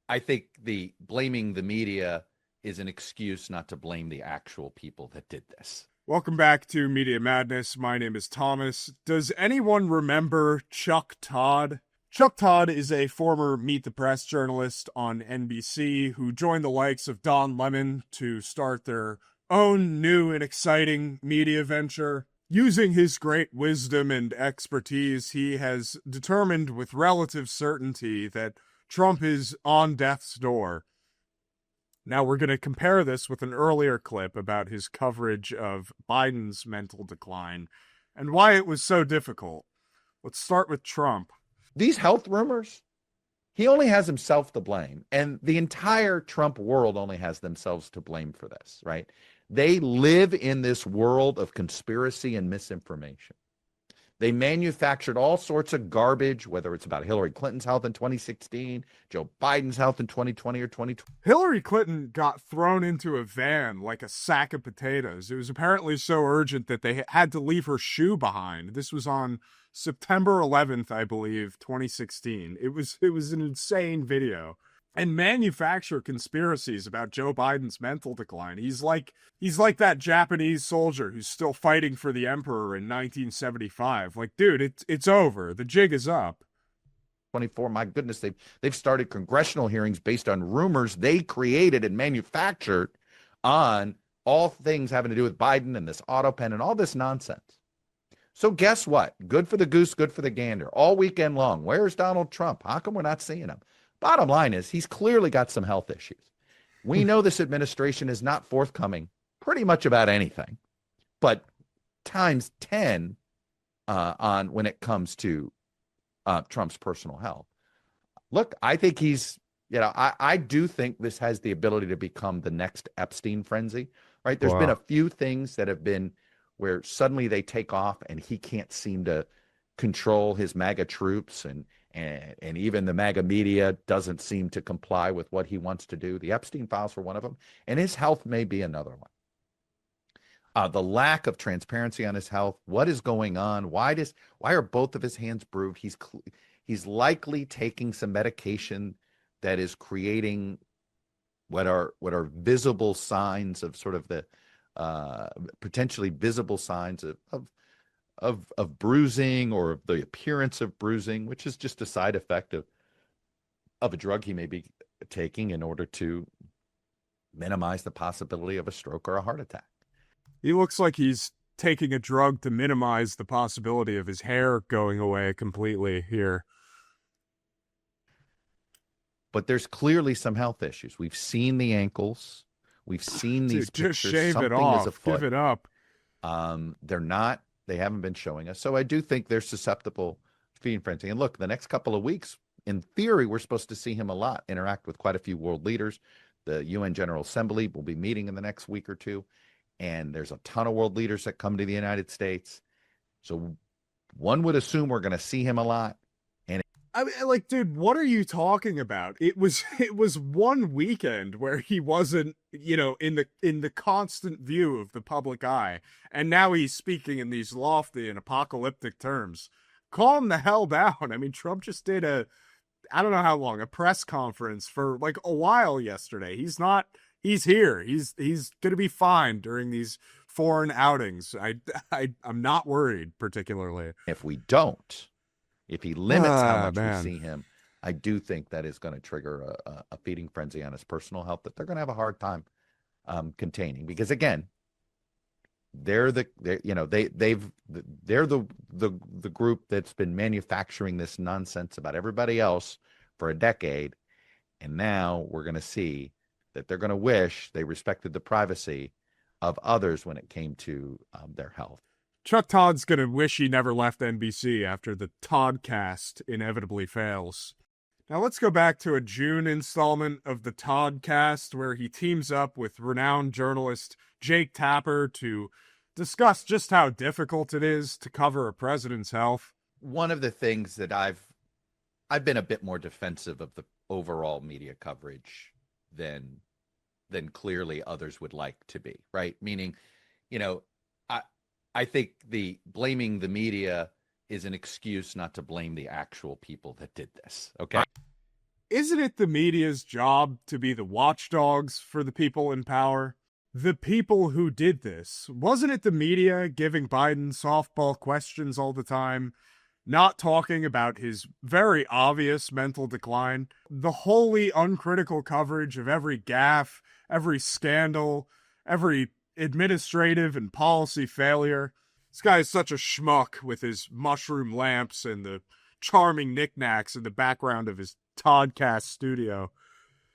I think the blaming the media is an excuse not to blame the actual people that did this. Welcome back to Media Madness. My name is Thomas. Does anyone remember Chuck Todd? Chuck Todd is a former Meet the Press journalist on NBC who joined the likes of Don Lemon to start their own new and exciting media venture. Using his great wisdom and expertise, he has determined with relative certainty that Trump is on death's door. Now we're going to compare this with an earlier clip about his coverage of Biden's mental decline and why it was so difficult. Let's start with Trump. These health rumors, he only has himself to blame. And the entire Trump world only has themselves to blame for this, right? They live in this world of conspiracy and misinformation. They manufactured all sorts of garbage, whether it's about Hillary Clinton's health in 2016, Joe Biden's health in 2020 or 2020. Hillary Clinton got thrown into a van like a sack of potatoes. It was apparently so urgent that they had to leave her shoe behind. This was on September 11th, I believe, 2016. It was an insane video. And manufacture conspiracies about Joe Biden's mental decline. He's like that Japanese soldier who's still fighting for the emperor in 1975. Like, dude, it's over. The jig is up. 24, my goodness, they've started congressional hearings based on rumors they created and manufactured on all things having to do with Biden and this auto pen and all this nonsense. So guess what? Good for the goose, good for the gander. All weekend long. Where's Donald Trump? How come we're not seeing him? Bottom line is he's clearly got some health issues. We know this administration is not forthcoming pretty much about anything, but times 10 on when it comes to Trump's personal health. Look, I think I do think this has the ability to become the next Epstein frenzy, right? There's been a few things that have been where suddenly they take off and he can't seem to control his MAGA troops and even the MAGA media doesn't seem to comply with what he wants to do. The Epstein files were one of them, and his health may be another one. The lack of transparency on his health, what is going on? Why are both of his hands bruised? He's likely taking some medication that is creating what are visible signs of sort of the potentially visible signs of bruising or of the appearance of bruising, which is just a side effect of a drug he may be taking in order to minimize the possibility of a stroke or a heart attack. He looks like he's taking a drug to minimize the possibility of his hair going away completely here. But there's clearly some health issues. We've seen the ankles. We've seen these pictures. Just shave Something it off. is afoot. Give it up. They haven't been showing us. So I do think they're susceptible to feeding frenzy. And look, the next couple of weeks, in theory, we're supposed to see him a lot, interact with quite a few world leaders. The UN General Assembly will be meeting in the next week or two. And there's a ton of world leaders that come to the United States. So one would assume we're going to see him a lot. I mean, like, dude, what are you talking about? It was one weekend where he wasn't, in the constant view of the public eye, and now he's speaking in these lofty and apocalyptic terms. Calm the hell down. I mean, Trump just did I don't know how long, a press conference for like a while yesterday. He's here. He's going to be fine during these foreign outings. I'm not worried particularly. If he limits how much we see him, I do think that is going to trigger a feeding frenzy on his personal health that they're going to have a hard time containing. Because again, they're the group that's been manufacturing this nonsense about everybody else for a decade, and now we're going to see that they're going to wish they respected the privacy of others when it came to their health. Chuck Todd's going to wish he never left NBC after the Toddcast inevitably fails. Now let's go back to a June installment of the Toddcast where he teams up with renowned journalist Jake Tapper to discuss just how difficult it is to cover a president's health. One of the things that I've been a bit more defensive of the overall media coverage than clearly others would like to be, right? Meaning, I think the blaming the media is an excuse not to blame the actual people that did this. Okay. Isn't it the media's job to be the watchdogs for the people in power? The people who did this, wasn't it the media giving Biden softball questions all the time, not talking about his very obvious mental decline, the wholly uncritical coverage of every gaffe, every scandal, every administrative and policy failure? This guy is such a schmuck with his mushroom lamps and the charming knickknacks in the background of his Toddcast studio.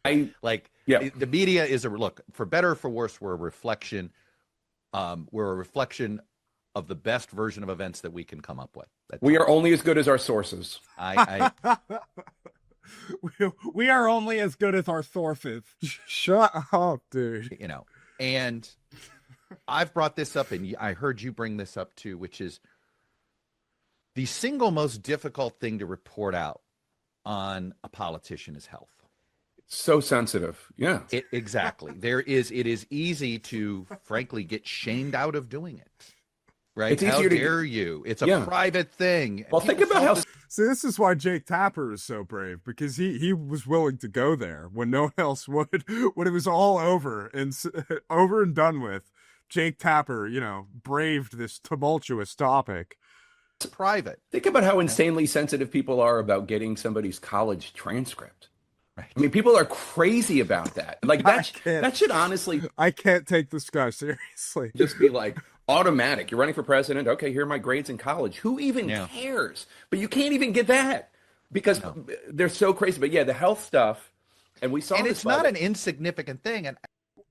The media is look, for better or for worse, we're a reflection. We're a reflection of the best version of events that we can come up with. We are only as good as our sources. We are only as good as our sources. Shut up, dude. And I've brought this up, and I heard you bring this up too, which is the single most difficult thing to report out on a politician is health. So sensitive. Yeah. Exactly. It is easy to, frankly, get shamed out of doing it. Right? It's easier How dare you? It's a private thing. Well, think about how... See, this is why Jake Tapper is so brave, because he was willing to go there when no one else would. When it was all over and done with, Jake Tapper, braved this tumultuous topic. It's private. Think about how insanely sensitive people are about getting somebody's college transcript. Right. I mean, people are crazy about that. Like that should honestly... I can't take this guy seriously. Just be like, automatic. You're running for president. Okay, here are my grades in college. Who even cares? But you can't even get that because they're so crazy. But yeah, the health stuff, and we saw and this it's not an insignificant thing. And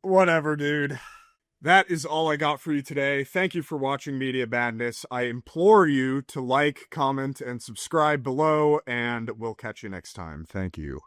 whatever, dude. That is all I got for you today. Thank you for watching Media Madness. I implore you to like, comment, and subscribe below, and we'll catch you next time. Thank you.